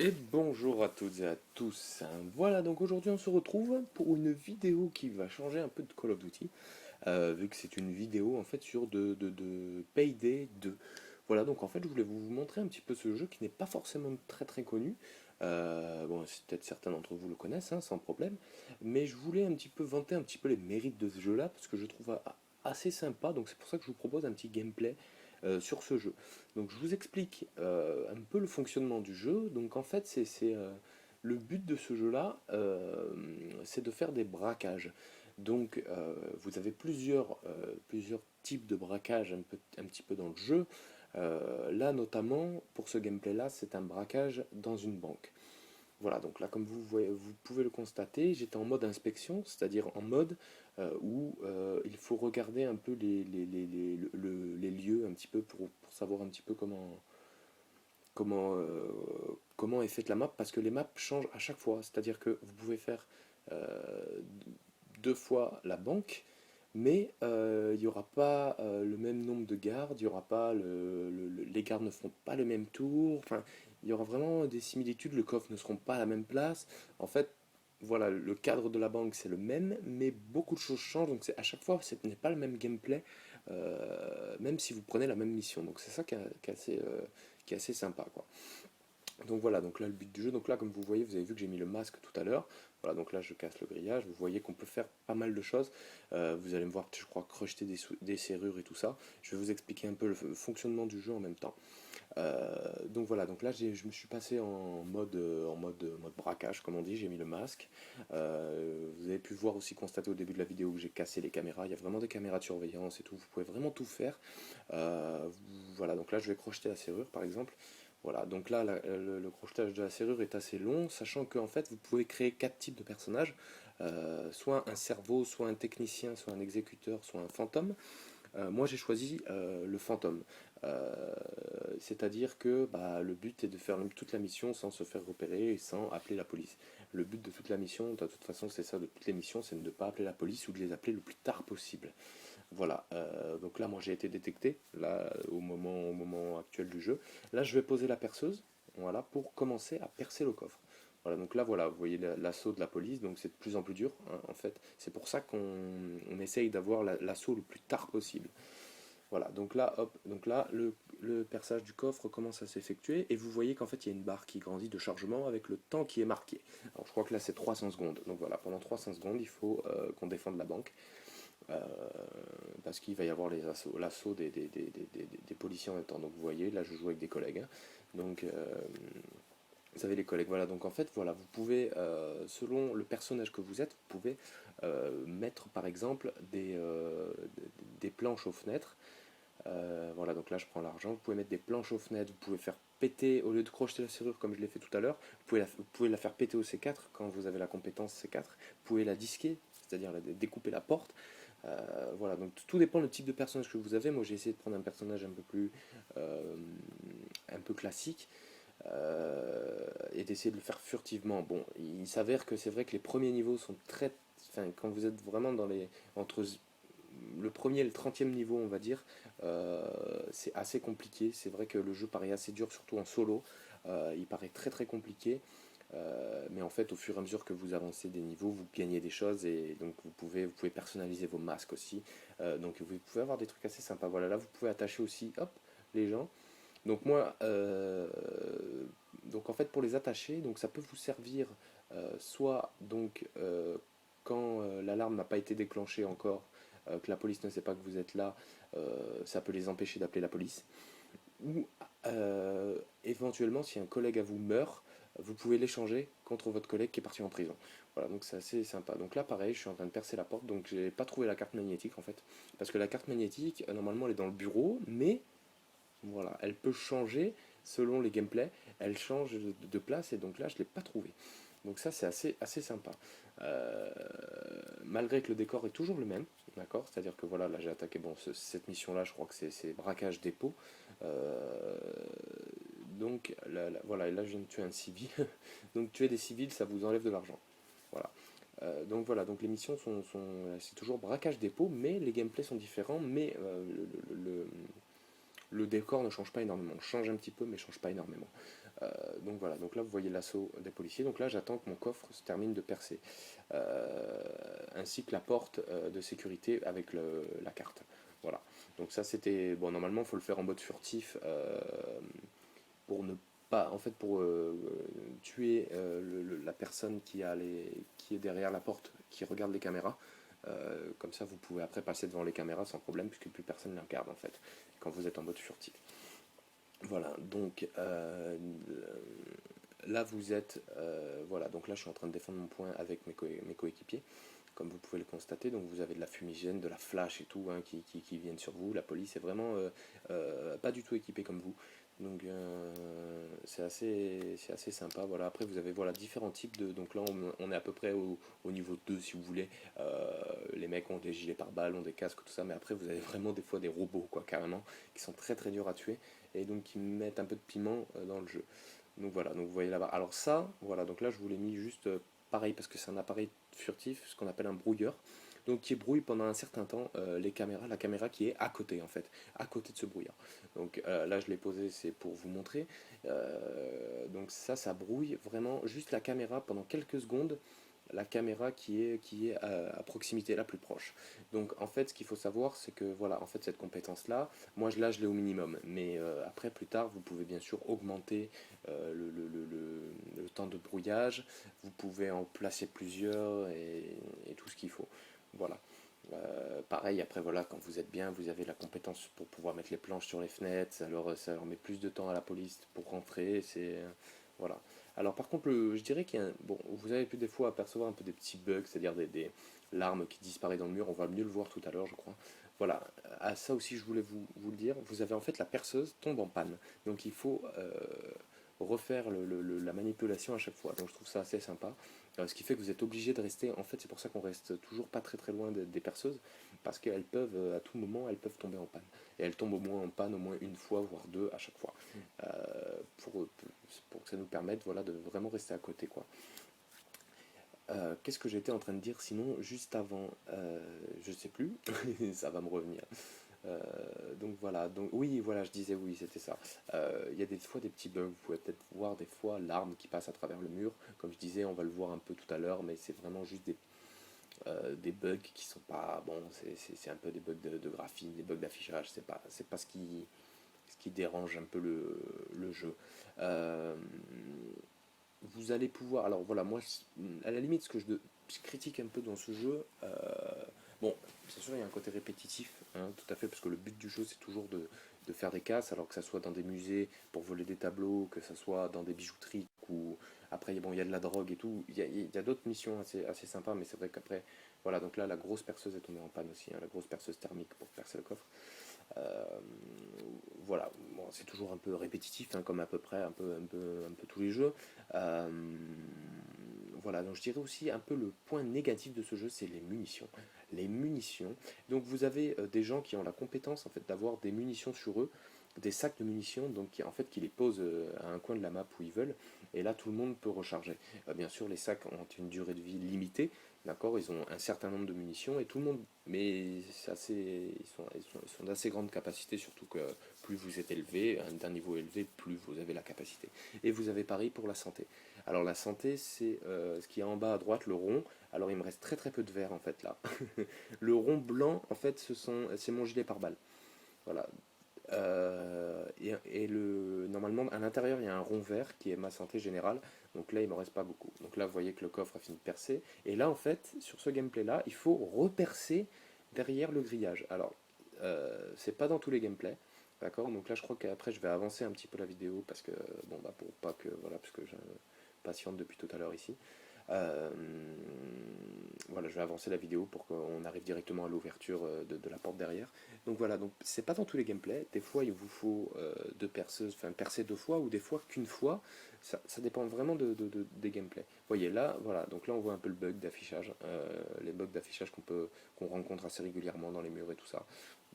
Et bonjour à toutes et à tous. Voilà, donc aujourd'hui on se retrouve pour une vidéo qui va changer un peu de Call of Duty, vu que c'est une vidéo en fait sur de Payday 2. Voilà, donc en fait je voulais vous montrer un petit peu ce jeu qui n'est pas forcément très très connu. Bon, peut-être certains d'entre vous le connaissent, hein, sans problème, mais je voulais un petit peu vanter un petit peu les mérites de ce jeu-là, parce que je trouve assez sympa, donc c'est pour ça que je vous propose un petit gameplay sur ce jeu. Donc je vous explique un peu le fonctionnement du jeu. Donc en fait, le but de ce jeu-là, c'est de faire des braquages. Donc vous avez plusieurs types de braquages un petit peu dans le jeu. Là notamment, pour ce gameplay-là, c'est un braquage dans une banque. Voilà, donc là, comme vous pouvez le constater, j'étais en mode inspection, c'est-à-dire en mode où il faut regarder un peu les lieux un petit peu pour savoir un petit peu comment est faite la map, parce que les maps changent à chaque fois. C'est-à-dire que vous pouvez faire euh, deux fois la banque, mais il n'y aura pas le même nombre de gardes, il y aura pas les gardes ne feront pas le même tour, enfin, il y aura vraiment des similitudes, le coffre ne seront pas à la même place. En fait, voilà, le cadre de la banque c'est le même, mais beaucoup de choses changent, donc à chaque fois ce n'est pas le même gameplay, même si vous prenez la même mission. Donc c'est ça qui est assez sympa, quoi. Donc voilà, donc là le but du jeu, donc là comme vous voyez, vous avez vu que j'ai mis le masque tout à l'heure. Voilà, donc là je casse le grillage, vous voyez qu'on peut faire pas mal de choses. Vous allez me voir, je crois, crocheter des serrures et tout ça. Je vais vous expliquer un peu le fonctionnement du jeu en même temps. Donc voilà, donc là je me suis passé en mode braquage, comme on dit, j'ai mis le masque. Vous avez pu voir aussi, constater au début de la vidéo que j'ai cassé les caméras. Il y a vraiment des caméras de surveillance et tout, vous pouvez vraiment tout faire. Voilà, donc là je vais crocheter la serrure par exemple. Voilà, donc là le crochetage de la serrure est assez long, sachant qu'en fait vous pouvez créer quatre types de personnages, soit un cerveau, soit un technicien, soit un exécuteur, soit un fantôme. Moi j'ai choisi le fantôme. Euh, C'est-à-dire que bah, le but est de faire toute la mission sans se faire repérer et sans appeler la police. Le but de toute la mission, de toute façon c'est ça de toutes les missions, c'est de ne pas appeler la police ou de les appeler le plus tard possible. Voilà, donc là moi j'ai été détecté là au moment actuel du jeu. Là je vais poser la perceuse, voilà, pour commencer à percer le coffre. Voilà, donc là voilà, vous voyez l'assaut de la police, donc c'est de plus en plus dur, hein, en fait. C'est pour ça qu'on essaye d'avoir l'assaut le plus tard possible. Voilà, donc là, hop, donc là, le perçage du coffre commence à s'effectuer, et vous voyez qu'en fait il y a une barre qui grandit de chargement avec le temps qui est marqué. Alors je crois que là c'est 300 secondes, donc voilà, pendant 300 secondes il faut qu'on défende la banque. Euh, Parce qu'il va y avoir l'assaut des policiers en même temps. Donc vous voyez, là je joue avec des collègues, hein. Donc vous savez les collègues, voilà. Donc en fait, voilà, vous pouvez, selon le personnage que vous êtes, vous pouvez mettre par exemple des planches aux fenêtres. Voilà, donc là je prends l'argent. Vous pouvez mettre des planches aux fenêtres, vous pouvez faire péter, au lieu de crocheter la serrure comme je l'ai fait tout à l'heure, vous pouvez la faire péter au C4 quand vous avez la compétence C4. Vous pouvez la disquer, c'est-à-dire découper la porte. Voilà, donc tout dépend du type de personnage que vous avez. Moi j'ai essayé de prendre un personnage euh, un peu classique, et d'essayer de le faire furtivement. Bon, il s'avère que c'est vrai que les premiers niveaux sont très... Enfin, quand vous êtes vraiment entre le premier et le 30e niveau, on va dire, c'est assez compliqué. C'est vrai que le jeu paraît assez dur, surtout en solo. Il paraît très très compliqué. Mais en fait, au fur et à mesure que vous avancez des niveaux, vous gagnez des choses, et donc vous pouvez personnaliser vos masques aussi. Donc vous pouvez avoir des trucs assez sympas. Voilà, là vous pouvez attacher aussi, hop, les gens. Donc moi, donc en fait pour les attacher, donc ça peut vous servir soit donc quand l'alarme n'a pas été déclenchée encore, que la police ne sait pas que vous êtes là, ça peut les empêcher d'appeler la police. Ou éventuellement, si un collègue à vous meurt, vous pouvez l'échanger contre votre collègue qui est parti en prison. Voilà, donc c'est assez sympa. Donc là, pareil, je suis en train de percer la porte, donc j'ai pas trouvé la carte magnétique en fait. Parce que la carte magnétique, normalement, elle est dans le bureau, mais voilà, elle peut changer selon les gameplays, elle change de place, et donc là, je l'ai pas trouvée. Donc ça, c'est assez sympa. Euh, Malgré que le décor est toujours le même, d'accord. C'est-à-dire que voilà, là j'ai attaqué, bon, cette mission-là, je crois que c'est braquage dépôt. Euh, donc voilà, et là je viens de tuer un civil. Donc tuer des civils, ça vous enlève de l'argent. Voilà. Donc voilà, donc les missions c'est toujours braquage dépôt, mais les gameplays sont différents, mais le décor ne change pas énormément. Change un petit peu, mais change pas énormément. Donc voilà, donc là vous voyez l'assaut des policiers, donc là j'attends que mon coffre se termine de percer, ainsi que la porte de sécurité avec la carte. Voilà, donc ça c'était, bon normalement il faut le faire en mode furtif pour ne pas, en fait pour tuer la personne qui est derrière la porte, qui regarde les caméras. Comme ça vous pouvez après passer devant les caméras sans problème puisque plus personne ne les regarde en fait, quand vous êtes en mode furtif. Voilà, donc là vous êtes, voilà, donc là je suis en train de défendre mon point avec mes coéquipiers, comme vous pouvez le constater, donc vous avez de la fumigène, de la flash et tout hein, qui viennent sur vous, la police est vraiment pas du tout équipée comme vous, donc c'est assez sympa, voilà, après vous avez voilà, différents types de, donc là on est à peu près au niveau 2 si vous voulez, les mecs ont des gilets pare-balles, ont des casques, tout ça, mais après vous avez vraiment des fois des robots quoi, carrément, qui sont très très durs à tuer, et donc qui mettent un peu de piment dans le jeu. Donc voilà, donc vous voyez là-bas. Alors ça, voilà, donc là je vous l'ai mis juste pareil parce que c'est un appareil furtif, ce qu'on appelle un brouilleur. Donc qui brouille pendant un certain temps les caméras, la caméra qui est à côté en fait, à côté de ce brouilleur. Donc là je l'ai posé, c'est pour vous montrer. Donc ça brouille vraiment juste la caméra pendant quelques secondes, la caméra qui est à proximité la plus proche. Donc en fait ce qu'il faut savoir c'est que voilà, en fait cette compétence là, moi là je l'ai au minimum, mais après plus tard vous pouvez bien sûr augmenter le temps de brouillage, vous pouvez en placer plusieurs et tout ce qu'il faut. Voilà. Pareil, après voilà, quand vous êtes bien, vous avez la compétence pour pouvoir mettre les planches sur les fenêtres, ça leur met plus de temps à la police pour rentrer, c'est voilà. Alors par contre, je dirais qu'il y a bon, vous avez pu des fois apercevoir un peu des petits bugs, c'est-à-dire des larmes qui disparaissent dans le mur, on va mieux le voir tout à l'heure, je crois. Voilà, à ça aussi je voulais vous le dire, vous avez en fait la perceuse tombe en panne, donc il faut refaire la manipulation à chaque fois, donc je trouve ça assez sympa. Ce qui fait que vous êtes obligé de rester, en fait c'est pour ça qu'on reste toujours pas très très loin des perceuses, parce qu'elles peuvent, à tout moment, elles peuvent tomber en panne. Et elles tombent au moins en panne au moins une fois, voire deux à chaque fois, euh, pour que ça nous permette voilà, de vraiment rester à côté. Quoi. Qu'est-ce que j'étais en train de dire sinon, juste avant, je sais plus, ça va me revenir. Donc voilà, donc oui, voilà, je disais oui, c'était ça. Il y a des fois des petits bugs, vous pouvez peut-être voir des fois l'arme qui passe à travers le mur. Comme je disais, on va le voir un peu tout à l'heure, mais c'est vraiment juste des bugs qui sont pas bon, c'est un peu des bugs de graphine, des bugs d'affichage, c'est pas ce qui dérange un peu le jeu. Euh, Vous allez pouvoir, alors voilà, moi à la limite ce que je critique un peu dans ce jeu, bon, c'est sûr il y a un côté répétitif, hein, tout à fait, parce que le but du jeu c'est toujours de faire des casses, alors que ça soit dans des musées pour voler des tableaux, que ça soit dans des bijouteries, ou après bon, il y a de la drogue et tout, il y a d'autres missions assez sympas, mais c'est vrai qu'après, voilà, donc là la grosse perceuse est tombée en panne aussi, hein, la grosse perceuse thermique pour percer le coffre. Euh, voilà, bon, c'est toujours un peu répétitif, hein, comme à peu près un peu tous les jeux. Euh, voilà, donc je dirais aussi un peu le point négatif de ce jeu, c'est les munitions. Les munitions. Donc vous avez des gens qui ont la compétence en fait d'avoir des munitions sur eux, des sacs de munitions, donc en fait qui les posent à un coin de la map où ils veulent, et là tout le monde peut recharger. Bien sûr, les sacs ont une durée de vie limitée, d'accord, ils ont un certain nombre de munitions et tout le monde, mais c'est assez, ils sont d'assez grande capacité, surtout que plus vous êtes élevé, d'un niveau élevé, plus vous avez la capacité. Et vous avez pareil pour la santé. Alors la santé, c'est ce qui est en bas à droite, le rond. Alors il me reste très très peu de verre en fait là. Le rond blanc, en fait, c'est mon gilet pare-balles. Voilà. Normalement, à l'intérieur, il y a un rond vert qui est ma santé générale. Donc là, il ne me reste pas beaucoup. Donc là, vous voyez que le coffre a fini de percer. Et là, en fait, sur ce gameplay-là, il faut repercer derrière le grillage. Alors, c'est pas dans tous les gameplays. D'accord. Donc là, je crois qu'après, je vais avancer un petit peu la vidéo parce que, bon, bah, pour pas que, voilà, parce que je patiente depuis tout à l'heure ici. Euh, voilà, je vais avancer la vidéo pour qu'on arrive directement à l'ouverture de la porte derrière. Donc voilà, donc c'est pas dans tous les gameplays. Des fois, il vous faut deux perceuses, enfin percer deux fois, ou des fois qu'une fois. Ça dépend vraiment des gameplays. Vous voyez là, voilà, donc là on voit un peu le bug d'affichage, les bugs d'affichage qu'on rencontre assez régulièrement dans les murs et tout ça.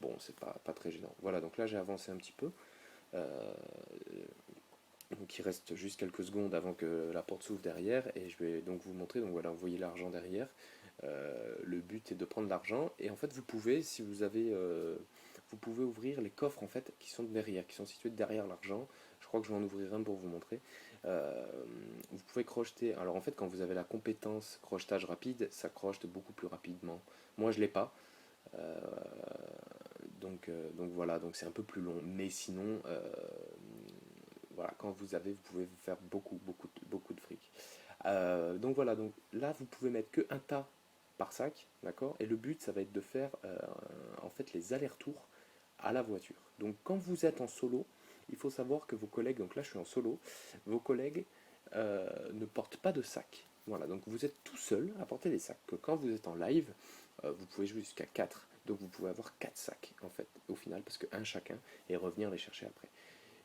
Bon, c'est pas très gênant. Voilà, donc là j'ai avancé un petit peu. Euh, donc il reste juste quelques secondes avant que la porte s'ouvre derrière et je vais donc vous montrer. Donc voilà, vous voyez l'argent derrière. Le but est de prendre l'argent et en fait vous pouvez, si vous avez, vous pouvez ouvrir les coffres en fait qui sont derrière, qui sont situés derrière l'argent. Je crois que je vais en ouvrir un pour vous montrer. Vous pouvez crocheter. Alors en fait, quand vous avez la compétence crochetage rapide, ça crochete beaucoup plus rapidement. Moi, je l'ai pas. Euh, donc voilà, donc c'est un peu plus long. Mais sinon, voilà, quand vous avez, vous pouvez faire beaucoup de fric. Donc voilà, donc là, vous pouvez mettre que un tas par sac, d'accord? Et le but, ça va être de faire en fait les allers-retours à la voiture. Donc quand vous êtes en solo, il faut savoir que vos collègues, donc là je suis en solo, vos collègues ne portent pas de sac. Voilà, donc vous êtes tout seul à porter des sacs. Que quand vous êtes en live, vous pouvez jouer jusqu'à 4. Donc vous pouvez avoir 4 sacs en fait au final, parce que un chacun, et revenir les chercher après.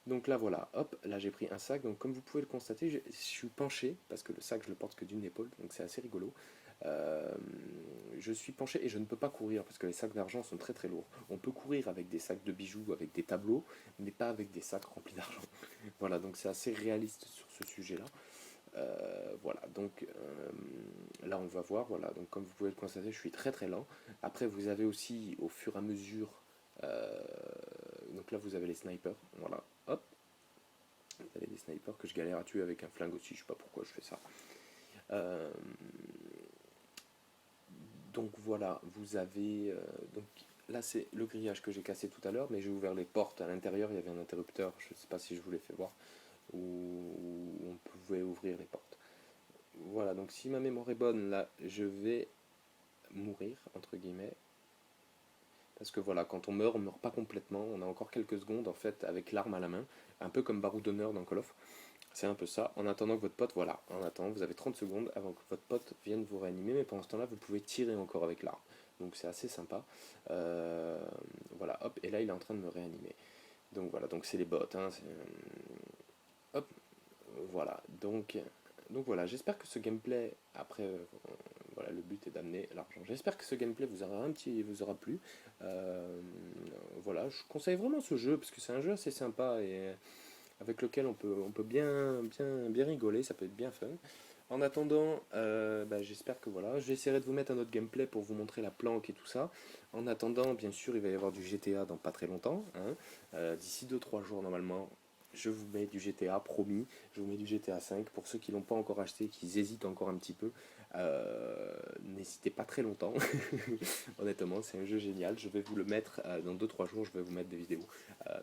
Donc là voilà, hop, là j'ai pris un sac. Donc comme vous pouvez le constater, je suis penché, parce que le sac je le porte que d'une épaule, donc c'est assez rigolo. Euh, je suis penché et je ne peux pas courir parce que les sacs d'argent sont très très lourds. On peut courir avec des sacs de bijoux, avec des tableaux, mais pas avec des sacs remplis d'argent. Voilà, donc c'est assez réaliste sur ce sujet-là. Voilà, donc là on va voir, voilà, donc comme vous pouvez le constater, je suis très très lent. Après vous avez aussi au fur et à mesure, euh, donc là vous avez les snipers, voilà, hop, vous avez des snipers que je galère à tuer avec un flingue aussi, je sais pas pourquoi je fais ça. Euh, donc voilà, vous avez, donc là c'est le grillage que j'ai cassé tout à l'heure, mais j'ai ouvert les portes à l'intérieur, il y avait un interrupteur, je ne sais pas si je vous l'ai fait voir, où on pouvait ouvrir les portes. Voilà, donc si ma mémoire est bonne, là, je vais mourir, entre guillemets. Parce que voilà, quand on meurt pas complètement. On a encore quelques secondes, en fait, avec l'arme à la main. Un peu comme Baroud d'honneur dans Call of. C'est un peu ça. En attendant que votre pote, voilà, en attendant, vous avez 30 secondes avant que votre pote vienne vous réanimer. Mais pendant ce temps-là, vous pouvez tirer encore avec l'arme. Donc c'est assez sympa. Voilà, hop, et là, il est en train de me réanimer. Donc voilà, donc c'est les bots. Hein, hop, voilà. Donc voilà, j'espère que ce gameplay, après, voilà, le but est d'amener l'argent. J'espère que ce gameplay vous aura plu. Euh, voilà, je conseille vraiment ce jeu parce que c'est un jeu assez sympa et avec lequel on peut bien rigoler, ça peut être bien fun. En attendant, bah, j'espère que voilà, j'essaierai de vous mettre un autre gameplay pour vous montrer la planque et tout ça. En attendant, bien sûr, il va y avoir du GTA dans pas très longtemps, hein. D'ici 2 3 jours normalement, je vous mets du GTA, promis. Je vous mets du GTA 5. Pour ceux qui l'ont pas encore acheté, qui hésitent encore un petit peu, n'hésitez pas très longtemps. Honnêtement, c'est un jeu génial. Je vais vous le mettre dans 2 3 jours. Je vais vous mettre des vidéos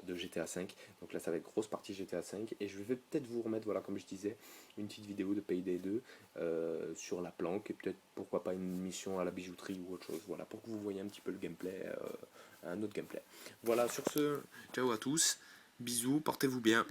de GTA 5. Donc là, ça va être grosse partie GTA 5. Et je vais peut-être vous remettre, voilà, comme je disais, une petite vidéo de Payday 2 sur la planque. Et peut-être, pourquoi pas, une mission à la bijouterie ou autre chose. Voilà, pour que vous voyez un petit peu le gameplay, un autre gameplay. Voilà, sur ce, ciao à tous. Bisous, portez-vous bien.